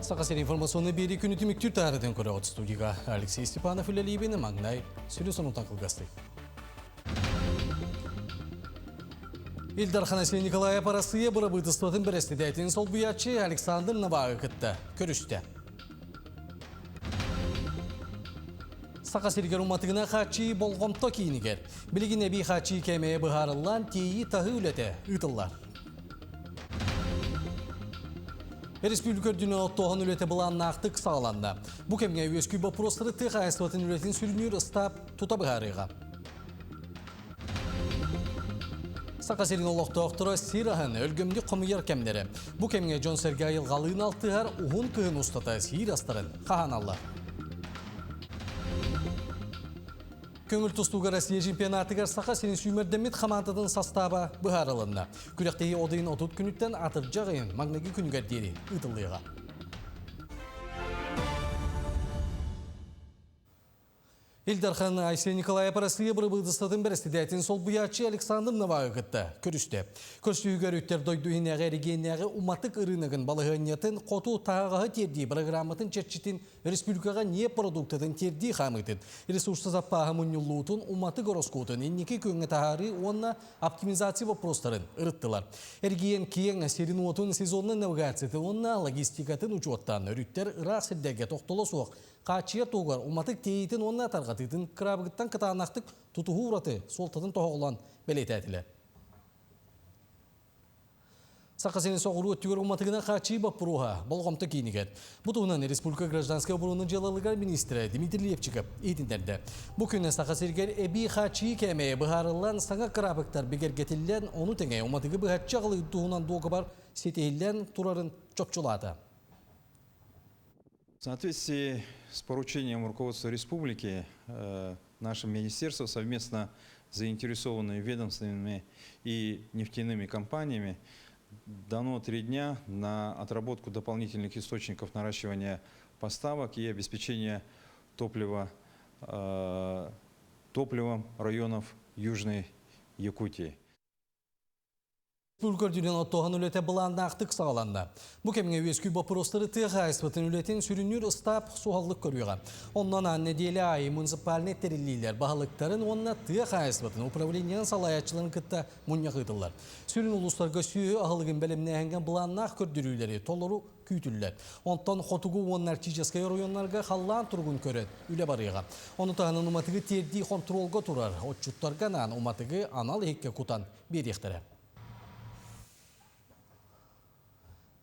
Сақасер информационный бері күні түміктір тәріден көрі от студияға Алексей Степанов үлелейбені маңнай сөйлесінің таңқылғасты. Илдар Ханасен Николай Апарасыя бұрабыдыстатын бірісті дәйтін сол бұятчы Александр Навағы күтті. Көрішті. Сақасергер уматығына қачы болғымто кейінігер. Білігіне бей қачы кәмeye бұғарылан тейі тағы үлеті ұтылар. Республика дүні оттоғын үлеті бұлан нақтық сағаланды. Бұ кәмге өскүй бапростары тұқ айсыватын үлетін сүрінер ұстап тұта бұғарыға. Сақасерін олықты оқтыры сирағын өлгімді қомыйар кәмдері. Бұ кәмге Джон Сергайыл ғалығын алтығар ұғын күхін ұстата сир астырын қаған аллар. Көңіл тұстуға Россия чемпионатығар Сақасерін сүймердемет қамантыдың састаба бұғарылынна. Күректегі одайын отут күніттен атыр жағайын маңнағы күнгер дері ұтылыға. Илдархан Айсен Николай Апарасыя бұрыбыдыстатын бірісті дәйтін сол бұятчы Александр Навағы күтті. Көрішті. Көрсүйгер өттер дойдуын әғәрігенәғі уматық ұрынығын балығынетін қоту тағағы терді программатын черчетін республикаға не продуктатын терді қамытын. Ресурсы заппағы мұнюлуытын уматық ороскутын еннекі көңі тағары онына оптимизация вопростарын ұрыттылар. Әргейен кейін серін отын сезонның навигацияты онына логистикатын учуаттан өріттер ұрақ сілдерге тоқтылы соқ. Қачия тоғар уматық тейетін онына тарғатытын қырабығыттан қытанақтық тұтығы ұраты солтатын тоғылан бәлет әтілі. Сақасенің соғыру өттігер уматығына қачи бапыруға болғамты кейінігер. Бұтығынан Республика гражданская обороны жалалығар министрі Дмитрий Левчиков етіндерді. Бұл күні Сақасергер әбей қачи кәмeye бұғарылан саңа қырабықтар бігергетілден оны тәңе уматығы бұғатчы ағылы ұттығынан доғы бар сетейлен тұрарын чопчулады. В соответствии с поручением руководства республики, наше министерство совместно с заинтересованными ведомственными и нефтяными компаниями дано 3 дня на отработку дополнительных источников наращивания поставок и обеспечения топливом районов Южной Якутии. Республикардүнен оттоған үлеті бұланды ақтық сағаланды. Бұ кәмге өскүй бапыростары тұға айсватын үлетін сүрінер ұстап суғалық көріға. Оннан анне делі айы муниципаліне тәрелейлер бағылықтарын онына тұға айсватын управлениен салаятчыларын күтті мұнияқ ұйтылар. Сүрін ұлыстарға сүйі ағылығын бәлімне әңген бұланнақ көрдірулері толыру күйтілілер. Онтан қотуғы он нәртижескай районларға қаллан тұрғын көрет үлі барыға. Оны тағының ұматығы терді контролға тұрар. Отчуттарға нан ұматығы анал екке құтан беректірі.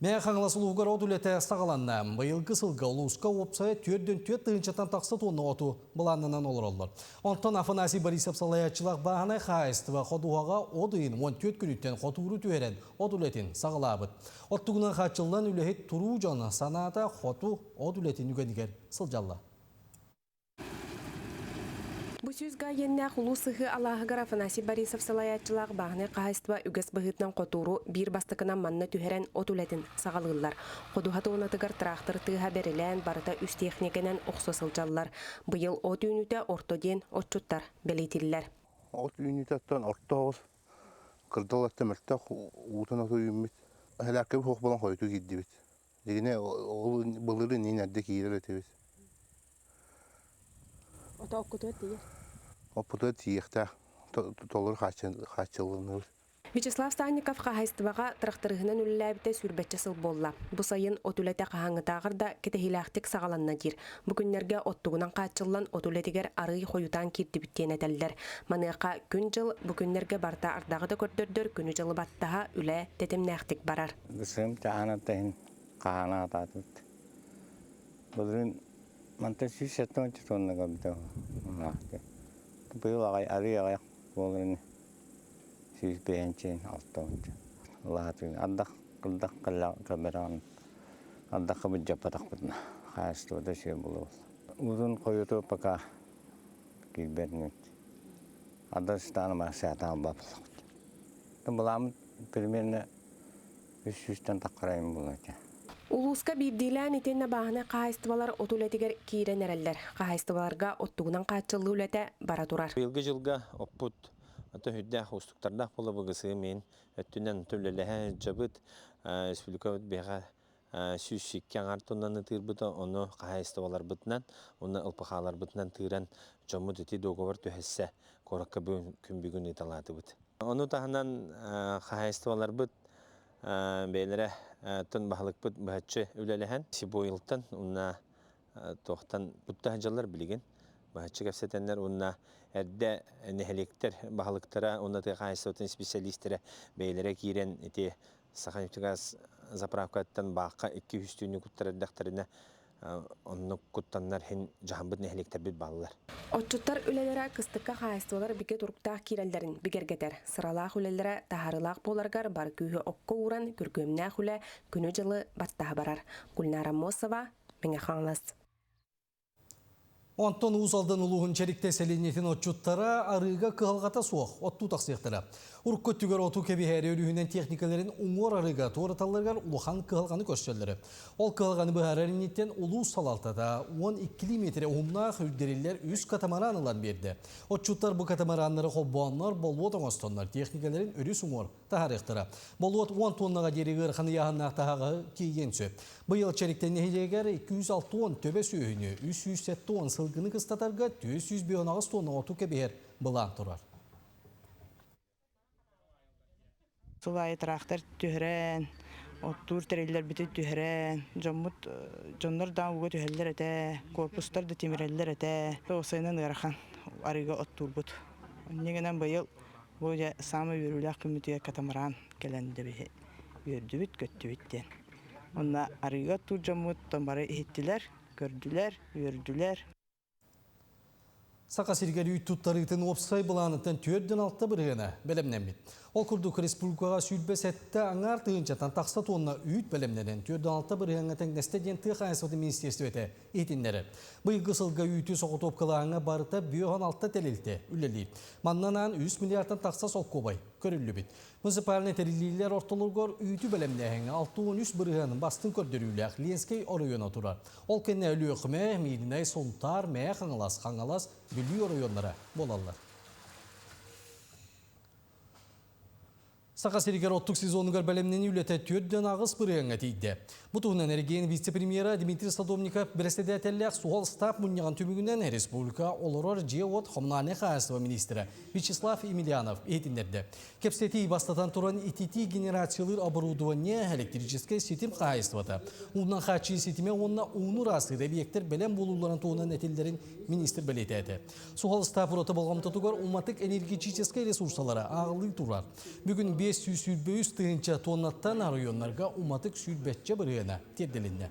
Мен қаңыласы ұлғар от үлеті сағаланна. Байылғы сылға ұлысқа опсая түрден тыңчатан тақсы тонны оту бұланынан олар олар. Онтан Афанасий Борисов салаятчылақ бағанай қайыстыва қодуғаға одыйын 14 күніттен қотуыру түйерен от үлетін сағалабыд. Оттығынан қатшылдан үлехет тұру жаны саната қоту от үлетін үгенігер сылжалла. Бу сүзга еннәк улусыгы Аллахыгар Афанасий Борисов салаятчылақ бағыны қайыстыва үгіс бұғытнан қотуру бір бастықынан манны түхерен отулетін сағалығылар. Қодуғаты онатығар трактор тыға берілен барыта үс техникенен ұқсосылжалылар. Бұйыл от үйніті ортоден отчуттар белейтілілер. От үйнітеттен ортоғыз қырдалатты мәрттақ ұтын оты үйіммет. Әләккебі хоқ болан қойты кедді бет. Дегіне ол бұлыры нен әрді кейірі өтебет. Ота оққыты өтті Опыты тиекта толыр хачылыны. Вячеслав Станников қағайыстыбаға тракторығынан үліләбіті сүрбәтчі сыл болла. Бұ сайын отулеті қағаңытағырда кетехилақтик сағаланна дир. Бүгінлерге оттуғынан қачылан отулетігер арый қойутан кирді біттен әтәлілер. Маныққа күн жыл бүгінлерге барта ардағы да көрдірдір күні жылы баттаға үлі тетімнәқтік барар. Бұсым тағанаттайын қағана ататыд. Бұлырын манта сүйсеттің чүтонныға біті. Бұл ағай арый ағай болырын сүйіс бәйінчен алтауынчы. Лағатығын аддақ қылдақ қылла көбірағын аддақ қыбыд жаппатақ бұдына. Қайыстыда сүйе болу. Ұзын қойыты пақа келберін өтті. Аддастаны ма сәтаға бапылық өтті. Бұламын примерно 300-тен таққарайын бұл өтті. Улуска бирдилен итенне бағына қайыстывалар отулетігер кейрен әрелдер. Қайыстываларға оттуғынан қачылы үлеті бара тұрар. Елгі жылға оппут аты хүддәқ ұстықтардақ болы бұғысы мен өттінен түрлілігі жабыт республика өтбеға сүйсікке аңар тоннаны тырбыта, оны қағайыстывалар бұтынан, оны ылпықалар бұтынан тыран жомут еті договор төхесі коракка күнбігін италаты бұт. Оны тағынан қағайыстывалар бұт, бейлері тон бағылық бұт бұхатшы үлеліген. Сибойылтан, онына тоқтан бұтта ханжалар білеген. Бұхатшы кәпсетенлер, онына әрді нәхелектер бағылықтара, онына қағайыстыватын специалистері бейлері кейрен еті Саханевтигаз заправкаттан баққа 200 түйіні күттірдіқтіріне онны күттанлар хен жағамбыт нәхелектер бет балылар. Отчуттар үлелері кыстыққа қайыстылар біге тұрқтақ кирелдерін бігергетер. Сыралақ үлелері тахарылақ боларғар бар күйі оққа уран күргөмнәқ үлі күні жылы баттағы барар. Гүлнара Мосова, меңе қаңлас. Онтон ұзалдан ұлығын чәрікте сәленетін отчуттара арыға қығалғата суық, отту тақсияқтыра. Уркөттігер оту кәбихәрі өрігінен техникаларын ұңғыр арыға туыраталарғар ұлыған қығалғаны көшчелері. Ол қығалғаны бұхараринеттен ұлу салалтада 12 метре ұмнақ үлдерелер үз катамаранылан берді. Отчуттар бұл катамаранлары қолбуанлар болуот оңастонлар техникаларын өріс ұңғыр тахарықтыра. Болуот 10 тоннаға дерегір қаны яғыннақ тағағы кейген сөп. Бұйыл чәріктен нәхелегер 206 тонн төбе сүйіні, 307 тонн сылғыны қыстатарға 409 тонна оту кәбихер бұлан тұрар. Сулай трактор түһрән, оттур терелләр бите түһрән, жоммут жоннор да уга түһәлләр әтә, корпустар да тимирәлләр әтә. Осайнан ярахан арыга оттур бут. Нигенән быел бу я самы йөрүләк күмитегә катамаран келәнде бе. Йөрдү бит көттү биттен. Онда арыга тур жоммут тамбары иттиләр, көрдүләр, йөрдүләр. Сақа сергері үйттуттарытын опсай бұланытын түрден алтта біргені бәлемнен бит. Ол күрдік республикаға сүйілбес әтті аңар тығынчатан тақса тонна үйт бәлемнен түрден алтта біргені тәңнестеден тұқ айсыды министерстве өте етіндері. Бұйғы сылға үйті соғы топқылағыңа барыта бүйоған алтта тәлелті үлелейді. Маннанан 3 миллиардтан тақса сол көбай көрілі бит. Муниципалны терилилер ортолургор үйті бәлемнен 6-13 біргенің бастың көрдірілік Ленскей оройон отырар. Ол кәне өлі өқіме, мейдінай сонтар, мәе қаңалас бүлі оройонлары болалар. Сақа серігер оттық сезонығар бәлемнен үлеті түрден ағыз біргенге тейді. Бұтығынан әрген вице-премьера Дмитрий Садовников бірістеді әтелләқ суғал стап мұнияған түмігінен республика олырор жеот Хомнане қағасыва министрі Вячеслав Емельянов етіндерді. Кепсеті бастатан тұран итити генерациялыр оборудование электрической сетим қағасываты. Оннан қачы сетиме онна уңыр асыр объекттер бәлем болуларын туынан әтелдерін министр бәлеті әді. Суғал стап ұроты болғамтатығар уматық энергетической ресурсалары ағылы тұрар. Бүгін 500 сүлбөйіз тығынча тоннаттан районларға уматық сүлбәтче біргені терделінді.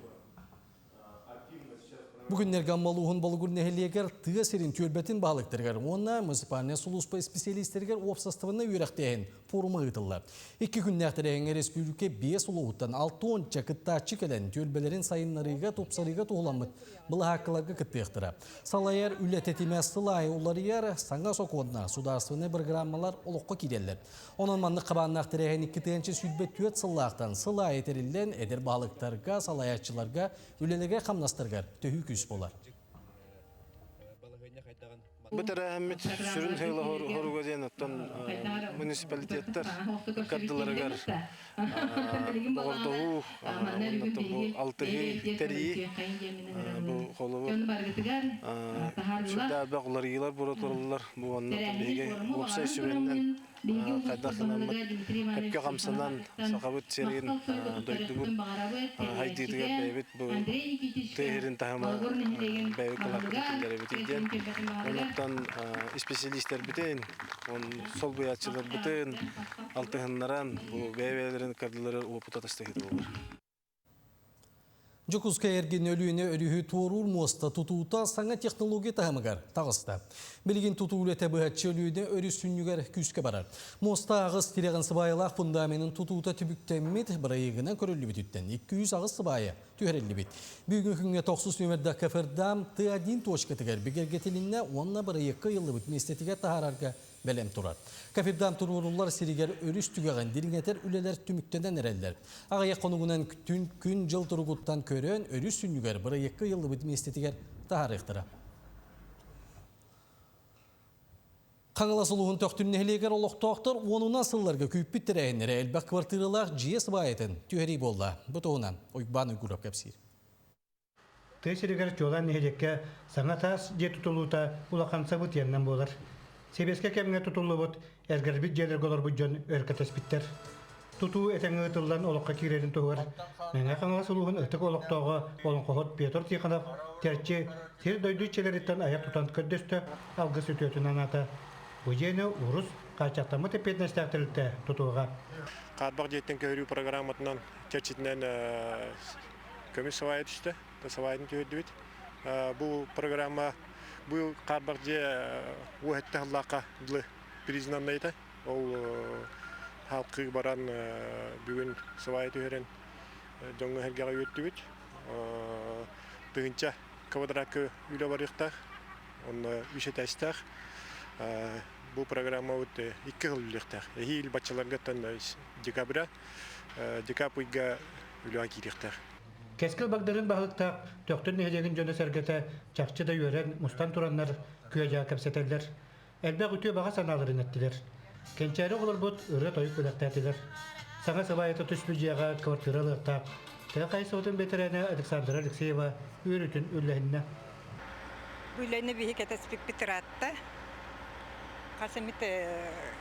Бүгіннерге аммалуғын балығыр нәхелегер тыға серін түрбәтін бағылықтырғар. Онна муниципаліне сұлыспай специалистергер опсаставына үйрәқтейін форумы ғытылар. 2 күннәқтірәйін республика 5 ұлығыттан 6-10 чакыттачы кәлін түрбәлерін сайынларыға топсарыға туғыламыд бұл хақыларға күттіқтіра. Салайар үләтетіме сылай оларыяр саңға соқуынна сударсыны программалар олыққа киделер. Оның манны қабаннақтырәйін 2-тенші сүлбәт түйет сыллақтан сылай етерілден әдер бағылықтарға, салаятчыларға, үлелеге қамнастырғар төхі күс болар. Бұтыры әмет сүрін сәйлі хоруға дейін ұттан муниципалитеттер қаддыларығар бұғырдығы, алтығы, тәрейі бұл қолығы. Шүрді әбәқ ұларғылар бұра тұрылылар бұғаннан бейге ұлықсай сүріннен қайдақынан әпке қамсынан сақабыт серген дойдығын хайдетігер бәйбет бұл тәйірін тағыма бәйбет қалақыды кендері бетейден. Онықтан специалистер бітейін, сол бұятшылар бітейін, алтығынларан бұл бәйбелерін кардылары ұлыпыта тастығыды олар. Жокузка ерген өлüğüne өрühü туорур моста тутуута саңа технология тағымығар тағысты. Білген тутуулете бұхатчы өлüğüne өрі сүннігер күске барар. Моста ағыз тиреген сыбайылақ фундаменін тутуута түбіктеммет бірайығынан көрілі бітіттен. 200 ағыз сыбайы түйерелі бит. Бүгін күнге 90 нөмірді кафердам Т1 точкатығар бігергетелінне онна бірайыққа йылы бүтместетіге тағарарға бәлем тұрар. Кафедам тұрғырулар серігер өріс түгіған диринетер үлелер түміктенен әрелдер. Ағайық қонуғынан күн жыл тұрғыттан көрен өріс сүнігер бір екі йылы бітім естетігер тағарықтыра. Қаңыла сұлуғын төқтүнне хелегер олықтоқтыр, онына сылларға күйіп біттірәйінері әлбәк квартиралар жиес байытын түйері болда. Бұтуынан ойбаны күріп кәпсір. Тесерегер жолан нехелекке саңа тас же тұтылуыта улақанса бұт яннан болар. Себеске кәміңе тұтылы бұт, әргәрбіт желер голар бұт жон өркетес біттер. Тұту әтәңі ұтылдан олыққа керерін тұғыр. Мәңе қаңыла сұлуғын ұтық олықтауға олың қоғыт Петр Тиханов тәртче сер дойду челереттен аяқ тұтан көддесті алғы сүтөтін анаты. Бұл жені ұрыс қачақтамы тепетнестәқтірілді тұтуға. Қадбақ жеттен көрі программатынан тәртчетінен көмес савайы түсті. Савайын түйеді бет. Бұл программа бұл Қадбақ же уәтті Аллаққа дылы признаннайды. Ол халқы баран бүгін савайы түйерен жоңғы әргеға өтті бет. Тығынша квадракы үйлі барықтақ, оны үшет әстақ. Бұл программа өтті 2 жыл үліктақ. Ел батчаларға тәнді декабря, декабрға үліға керектақ. Кескіл бағдарын бағылықтақ, төқтін нәдеген жөні сәргеті чақчыда үйерен мұстан тұранлар күйәжа кәпсетелдер. Әлбәқ үтіе баға саналарын әттілер. Кенчәрі олар бұд үрі тойып өліктәтілер. Саңа сыбайыты түспі жияға квартиралықтақ. Тәе қайсы отын бетерәне Александра Алексеева үйрітін үлләйінна. Үләйіні бейі кәтәспік бітіратты. Қасымет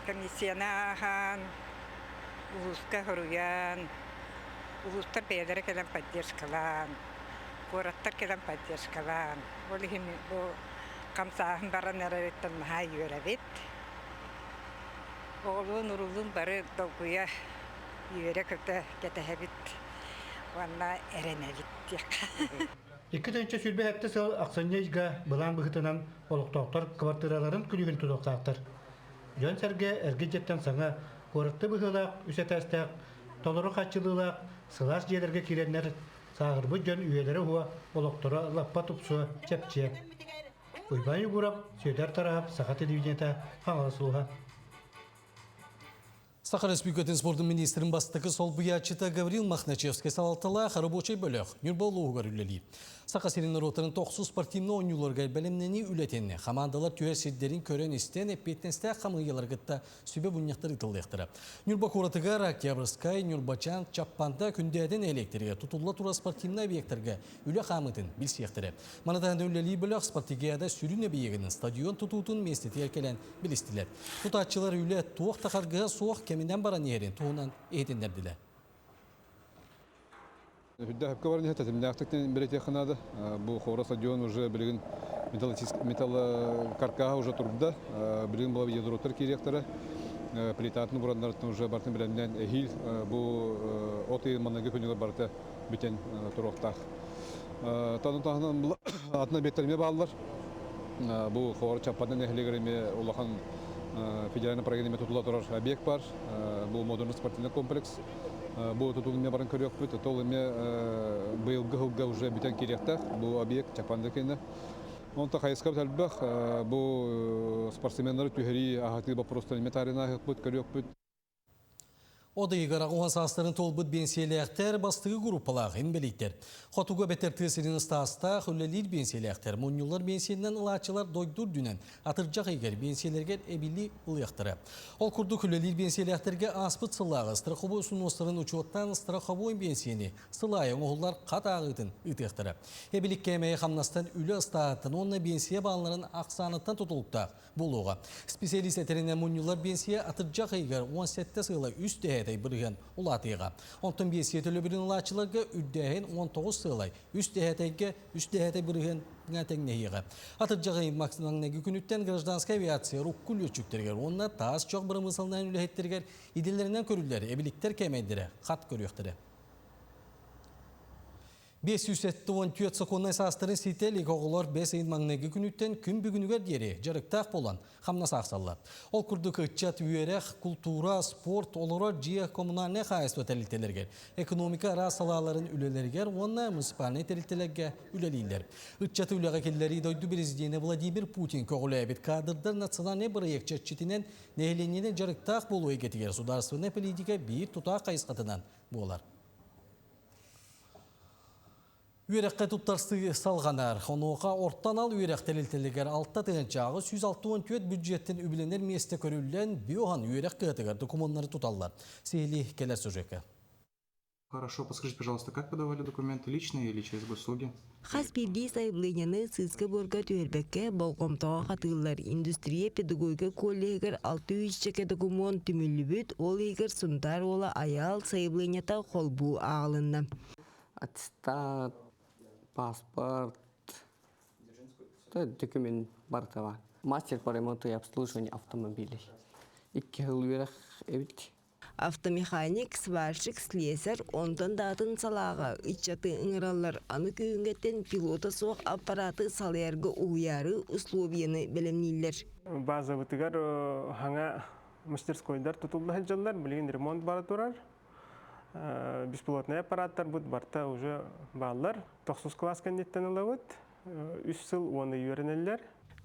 комиссияна ахан, ұлысқа ғыруян, ұлыстар бәйелері кәлін поддержкалан, қораттар кәлін поддержкалан. Ол хеми қамсағын баран әрәреттен маға үйерәбет. Оғылын ұрылын бары долгуя үйере күрді кәтәхәбет. Ванна әрәнәбет. Екі тәнче сүлбе әпті сыл ақсаннейга бұлан бұғытынан олықтауқтар квартираларын күлігін тұдықтақтыр. Жөн сәрге әрге жеттен саңа қорытты бұғылақ, үсетәстәқ, толыры қатшылылақ, сылаш жерлерге керенлер сағырбы жөн үйелері хуа олықтыра лаппа тұпсуа чәпче. Уйбан югурап, сөйдер тарап, саға телевидениета қаңалы сұлға. Саха Республикатын спорты министрин бастығы сол бұячыта Гаврил Махначевский салалтыла рабочий бөліқ Нюрболу ұғар үлелі. Саха серин ротарын 9 спортивны ойнуларға бәлемнені үлетенне. Хамандалар түйер седдерін көрен істен әппеттенсті қамығыларғытта сөбе бұнияқтар итылдықтыры. Нюрба қоратығар Октябрьскай, Нюрбачан, Чаппанда күндәден электрге, тұтылла тура спортивны объекттерге үлі қамытын білсияқтыры. Манатағында үлелі бөліқ спортигияда сүрін әбейегінің стадион тұтутын местеті еркелен білістілер. Тұтатчылар үлі туық тақарғыға соқ кемінден баран ерін туғынан ейтіндерділер. Хүдді әпкі барын әтті, мен әқтіктен бір әте қынады. Бұл қоғыра стадион уже білігін металл-каркаға уже тұрды. Білігін бұл ядроттар керектері. Плитатын бұранларын уже бартын біләнден әхил. Бұл оты маннағы күнігер барты бүтен тұрықтақ. Танын тағынан бұл атына беттеріме бағылар. Бұл қоғыра чаппадан әхілегеріме олақан федеральный программе тұтыла тұрар объект бар. Бұл модерн спортивный комплекс. Бұл тұтылыме барын көрек бұд, тұтылыме бұйылғы ғылға уже бүтен керектақ, бұл объект Чапанды кені. Онта қайысқа бұд әлбәқ, бұл спортсменлары түйері ағаты бапростан метарина ағық бұд, көрек бұд. Odayı qarağıwan sastırın tolbut bensiyeləkter bastığı grupalaq inbeliktер. Xotuga beter təsirin istasta xüllelir bensiyeləkter. Munyullar bensiyelinden ılaçılar doydur dünen atırcaq eger bensiyelerger ebilli ılıyaqtırı. Ol kurdu xüllelir bensiyeləkterge aspıt sılağı straxobu sunostların uçuattan straxobu bensiyeni sılayı oğullar qat ağıtın ıtıyaqtırı. Ebilik kemeye xamnastan ülü ıstahatın onunla bensiye bağların aqsanıttan tutuluqtaq buluğa. Spesialist eterinden munyullar bensiye atırcaq eger 17 sığla üst dəhetəy bırıqan ulatıyıqa. Ondan bensiye tölöbürün ulaçılarga üddəhin 19 sığlay üst dəhetəy bırıqan nətəngneyiqa. Atırcaq eger maksimum nəgi günütten grajdanska aviasiya rukkul ölçükterger. Onunla taas çox bir mısılından ülehetterger idillerinden körülleri ebilikter kemeydirə qat görüyüqtiri. 574 sekundan sastırın sitelik oğullar 5 ayın mağnegi günütten gün bugünüger deri jarıktaq bolan hamna saqsallar. Ol kurduk ıçat üyerek, kultura, sport, olara ciye kommunalne xayist ötelitelerger. Ekonomika rasalaların ülelerger, onna municipalne telitelerge üleliyler. Içat ülega kelleri doydu prezidenti Vladimir Putin koğulayabit kadırдар naциональный проект çetçitinen nehelenine jarıktaq bolu egetiger sudarstvenная politika bir tutaq kayıskatından bolar. Үйрекке туттарсы салғанар. Онуға орттан ал үйрек телілтелігер алтта тыңынчағы 164 бюджеттен үбіленер месте көрілген биоған үйрек кығытығар документары туталар. Сейли келер сюжеті. Хорошо, подскажите, пожалуйста, как подавали документы, личные или через госуслуги? Хас бирди сайблыняны сыска борга түйербекке болғымтаға қатығылар. Индустрия педагогика коллегер 600 чеке документ түмілібіт, ол егер сұндар ола аял сайблынята қолбу ағылынна. Аттестат, паспорт, документ бартава. Мастер по ремонту и обслуживанию автомобилей. 2 жыл үйрек эбит. Автомеханик, сварщик, слесарь, ондан датын салаға, ичаты ыңыралар, аны күйінгеттен пилота соқ аппараты салярғы уяры условияны білімнейлер. База бұтығар хаңа мастерскойдар тұтылды хаджалар, білген ремонт бары тұрар. Беспилотный аппараттар бұд барта уже баллар. 9 класс кандидаттан алауыд, 3 жыл оны үйерінелер.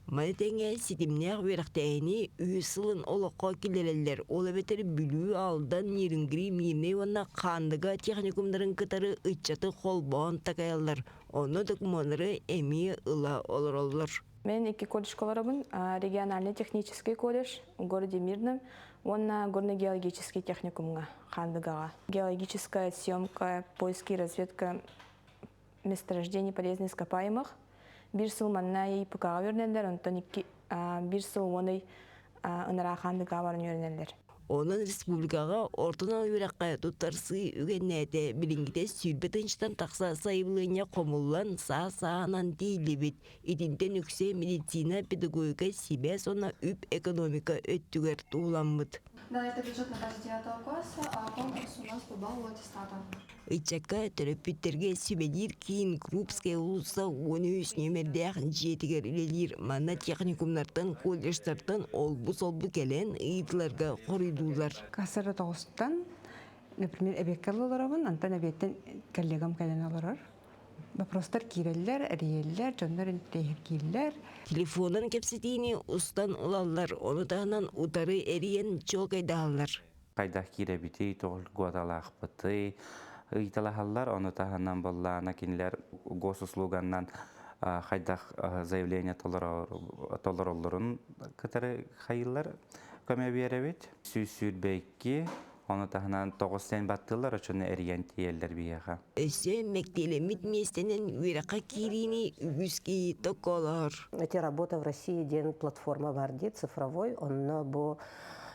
Мәлетеңе сетімнеғ верақтайыны үйсілін олыққа келелелер. Ол әбетер бүлі алдан нерингри мирне онна қандыға техникумдарын кытары үтчаты қолбауын тақаялар. Оны документары әмей ұла олар олар. Мен 2 колледж колорабын, региональный технический колледж в городе Мирном, онна горно-геологический техникумға қандыгаға. Геологическая съемка, поиски, разведка месторождений полезных ископаемых. Bir сыл манна ипкаға өрнелер, онтан bir сыл оны ыныра қандыға барын өрнелер. Onun республикаға ортына үйраққа тұттарсы үгеннәді білінгіде сүрбетінштан тақса сайылығына қомылан сағанан дейлі бет. Идінтен үксе медицина, педагогика, себе сона үп экономика өттігер туғыламыд. Да, это бюджет на базе 9 класса, а конкурс у нас по баллу аттестата. Ичакка терапевттерге сүбедир кейін Крупская улуса 13 немердеғ жетігер үлелер манна техникумнартан, колледжтартан олбу-солбу келен ұйытларға қоридулар. Касыры тоғыстан, например, әбеккал оларабын, антан әбеттен коллегам келен оларар. Вопростар киреллер, әриеллер, жондар интегер киреллер. Телефонын кепсетini устан улалар, оны тағынан утары әриен чол кайдағалар. Қайдақ киребити, тоғыл гуадалақ бұты, ұйталағалар, оны тағынан боллағына кенілер госуслуганнан қайдақ заявление толар оларын кітары қайылар көме беребет. Сүрбекке, оны тағынан 9-тен баттылар, өчіні әриен тиелдер бияға. Өсі мәктелемит местенен үйраққа кирини үгізге токолар. Эти работы в России ден платформа барды, цифровой, онны бұл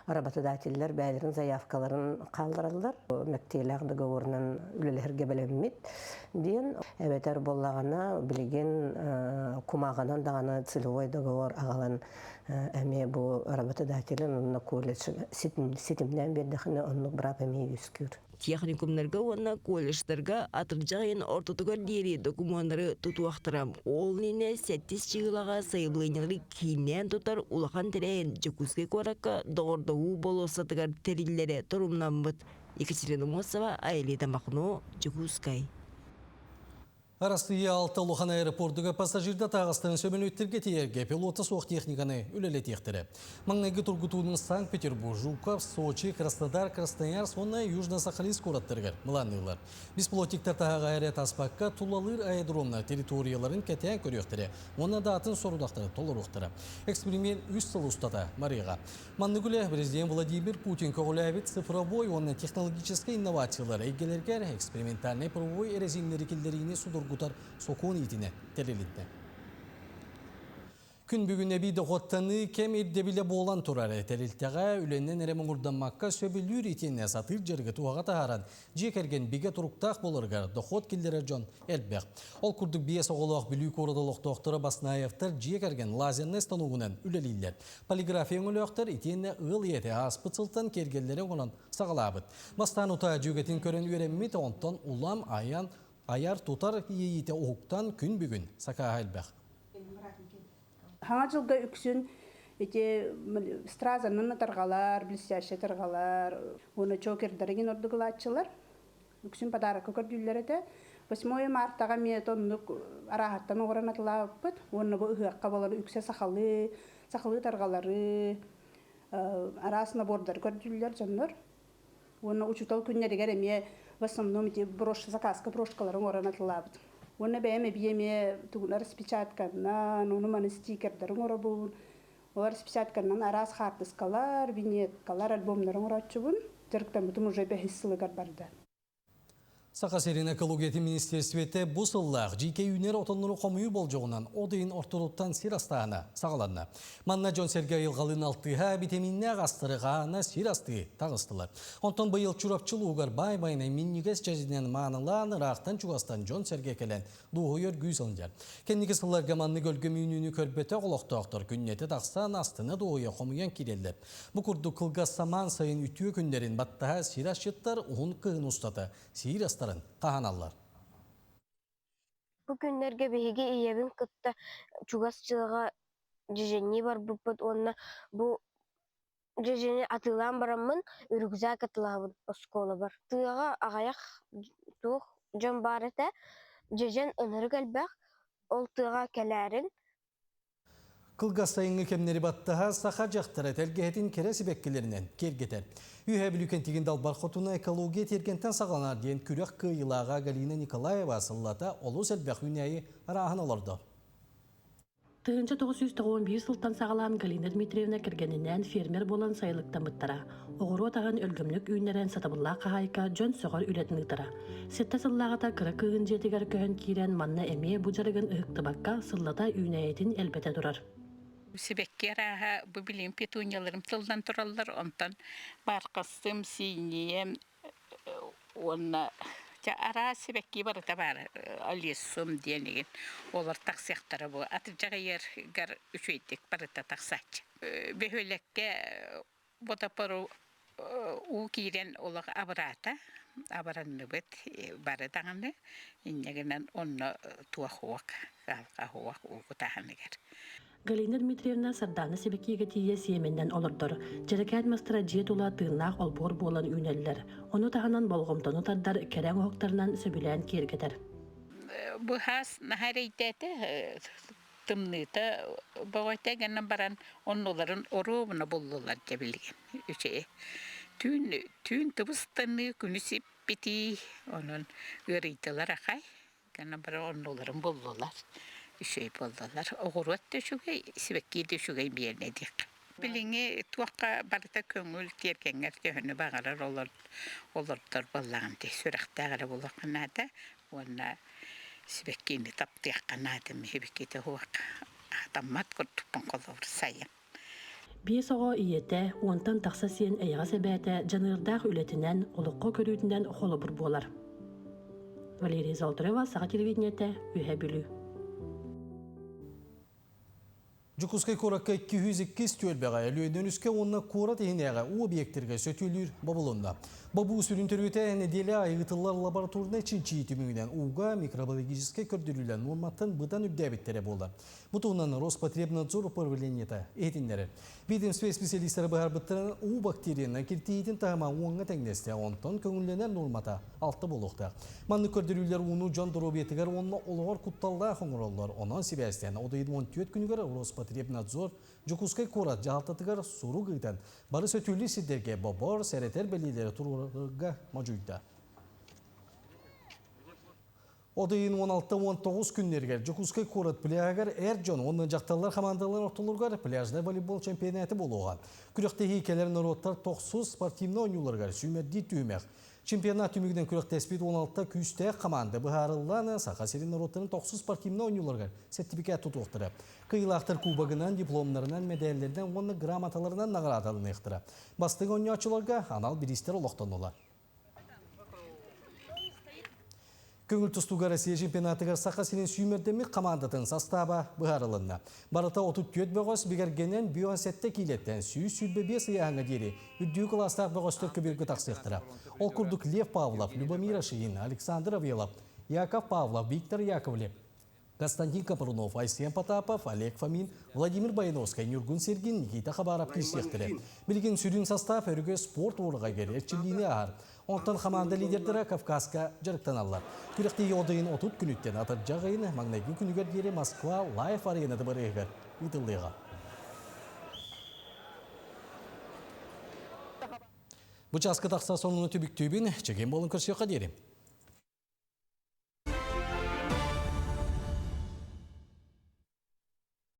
работодательлер бәлерін заявкаларын қалдыралдар. Мәктеләғ договорынан үлелерге білеммет. Ден әбетер боллағана білген кумағанан дағаны целевой договор ағалан әме бұл работодателін онны колледж сетімден бердіқіні онны бірап әме үскір. Техникумнарға онна колледждарға атыржағын ортотығар дері документтары тұтуақтырам. Ол нене 7 чығылаға сайылығынығыры кейінен тұтар улақан тәрәйін жүкізге қораққа доғырдауы болосатығар тәрілері тұрымнан бұд. Екатерина Мосова, Айлида Махно, Жүкізкай. Арастыя алты Лухан аэропортыға пассажирда тағыстың сөмін өттерге тиерге пилоты соқ техниканы үлелі тектірі. Маңнайғы тұргытуының Санкт-Петербург, Жуков, Сочи, Краснодар, Краснояр, сонна Южно-Сахалинск ұраттырғыр. Мыланнылар. Беспилотиктер тағаға әрет аспаққа тулалыр аэродромна территорияларын кәтен көректірі. Оны датын сорудақтары толыр ұқтыры. Эксперимент 3 сыл ұстата Марияға. Манныгүлі президент Владимир Путин көғіләбет цифровой, оны технологический инновациялар әйгелергер экспериментальный правовой эрезимлері келдеріне судырғытар сокуын етіне тәрелетті. Күн бүгін әбейді ғоттаны кем ердебілі болан тұрары тәрелттіға үленнен әрімін ұрданмаққа сөбілір етіне сатыр жергіт уаға тағаран жекерген биге тұрықтақ болырғар дұқот келдері жон әлбәқ. Ол күрдік бие соғылық білік орыдылық доқтыры Баснаевтар жекерген лазерны стануғынан үлелейлер. Полиграфия өңіліқтір етіне ұл еті аспыт сылтан кергелері оңын сағалабыд. Бастан ұта жүгетін көрін өреммет онтан улам аяр тұтар ейеті оғықтан күн бүгін сақа әлбәқ. Хаңа жылға үксін стразанын тарғалар, блестящий тарғалар, оны чокердереген ордығылы атчылар. Үксін подарақы көрділер әді. 8 марттаға мен тоннық арағаттан оғыран атылаппыд. Оны бұл ұғыққа болар үксе сақалы тарғалары, арасына бордар көрділер жонлар. Оны учутал күннерігер әме в основном заказка брошкаларын оғыран атылаппыд. Оны бәйме биеме тугуна распечатканнан, оны маны стикердерин оробун. Олар распечатканнан арас хартыскалар, виньеткалар, альбомларын оратчубун. Жарктан бутум уже бәхиссылыгар барды. Сақасерин экологияты министерствете бұл сыллақ жеке үйнер отонлары қомүйі бол жоғынан одайын ортолуттан сирастағына сағаланна. Манна Жон Сергей Илғалын алтыға витаминне ағастырығана сирасты тағыстылар. Онтан бұйыл чурапчылуғар бай-байна миннигес жазинен маңылан рақтан чуғастан Жон Сергей келен дуғойыр гүйсілдер. Кеннеге сылларға манны көлгім үйнүні көрбеті қолықтақтыр күннеті тақстан астына дуғойы қомуян келелер. Бұл күрді қылға саман сайын үтіе күндерін баттаға сирасшыттар ұғын қығын ұстаты. Сирастарын қағаналар. Бұл күндерге бейге иебін күтті чуғасчылыға жежені бар бұппыт, онына бұл жежені атылан барамын, үргіза қатылағын осколы бар. Тыға ағаяқ тұқ жон бар еті, жежен ұныры кәлбәқ, ол тыға кәләрін. Кылгастайыңы кемнері баттаға сақа жақтары тәлгеетін кересі бәккелерінен кергетер. Үйе білікентеген далбар қотуна экология тергентен сағаланар дейін күрек күйылаға Галина Николаева сыллата олу сәлбәқ үйнәйі арағын оларды. Тыгынча 991 сылтан сағалан Галина Дмитриевна кергенінен фермер болан сайылықтан бұттара. Оғыру атаған өлгімлік үйнерен сатабылла қағайка жөн соғар үлетін ұйтара. Сетті сыллағата кірі күйін жетігер күйін кейрен манна әме бұжарығын ұйықты баққа сыллата үйнәйетін әлбәті тұрар. Себекке араға бұл білім петунияларым тылдан тұралар, онтан барқастым, синеем, онна ара себекке барыта бар, алесум денеген, олар тақсияқтары бұл. Аты жаға ергар үшөйдік барыта тақсач. Бөхөлекке ботапару у кейрен олар абырата, абыранны бұд бары тағаны, иннегінен онна туа хуақ, қалқа хуақ уғы тағанығар. Галина Дмитриевна сарданы себекеге тие сиеменден олырдыр. Жерекәт мастыра жет ола тыынақ олбор болан үйнелілер. Оны тағанан болғымтоны тардар кәрәң оқтарынан сөбілән кергетер. Бұхас нахарейдеті тымныты бағайта гәннен баран онноларын оруғына болдылар жабілген. Түн тұбыстаны күнісіп беті оның өрейділер ақай. Гәннен баран онноларын болдылар.Üşey boldalar. Oğurvat da şugay, sibekki de şugay biyenedik. Bilinge tuakka barda köngül terkenler töhünü bağalar olurdur bollağın de. Sürekte ağara bolağınada, ona sibekkini taptıyakkanada mehibiki de huak. Adammat kurtupan kolor sayın. Bir soğa iyete, ondan taqsa siyen ayağa sebete, canırdağ ületinen, oluqqa körütünden holubur bolar. Valeriya Zoltareva, Sağa televidiniyete, Ühe Bülü. Жукускай коракка 202 төлбәға әлуеден үске онына қора тегінеға объекттерге сөтелер бабылында. Бабу сүрінтөрөте неделе айғытылар лабораторына чинчи түмігінен уға микробиологическе көрдірілен норматтан бұдан үддәбеттері болды. Бұтуынан Роспотребнадзор управлениеті етіндері. Ведомство специалистері бағар бұттырын у бактерияны кертейтін тағыма оңға тәңнесте, онтан көңілленер нормата алты болуқта. Манны көрдірілер уны жан дұробетігер онына олығар құтталда қоңыралар. Онан себәстен одайын 14 күнігер Роспотребнадзор Жукускай корат жағалтатығар сұру ғыйтан бары сөтілі сидерге бабар сәретер бәлелері тұрғырға мажуйда. Одайын 16-19 күннергер Жукускай корат пляғар әр жон оны жақталар қамандалар ортылырғар пляжда волейбол чемпионаты болуған. Күріқтегі келер народтар 90 спортивны ойнуларғар сүймерді түймек. Чемпионат түмігден күріқті әспет 16 күсті қаманды бұхарыланы Сақасерин народтарын 90 спортивны ойнуларғар сертификат тұтуқтыры. Кыйлақтыр кубагынан, дипломларынан, медальлерден, оны грамоталарынан нағыраталын еқтірі. Бастың ойны açыларға анал бірістер олықтан олар. Көңіл тұстуға Россия чемпионатығар Сақасерин сүймердемі қамандатын састаба бұхарылынна. Барыта 34 бәғос бігергенен биосетті кейлеттен сүй-сүлбебе сыяғыңа дері үдді кластар бәғостыр көбергі тақсықтыра. Ол күрдік Лев Павлов, Любомира Шиин, Александр Авелов, Яков Павлов, Виктор Яковлев, Константин Капрунов, Айсен Потапов, Олег Фомин, Владимир Байновский, Нюргун Сергин, Никита Хабаров кешектірі. Білген сүрін састав өрігі спорт орыға керер чілдейіне ағар. Онтан қаманда лидердері Кавказға жарықтан алар. Күріқтегі одайын 30 күніттен атыр жағайын маңнайгын күнігер дері Москва лайф аренады бар егер ұтылдыға. Бұчасқы тақса сонуны түбік түйбін, чеген болын көрсеуға дерім.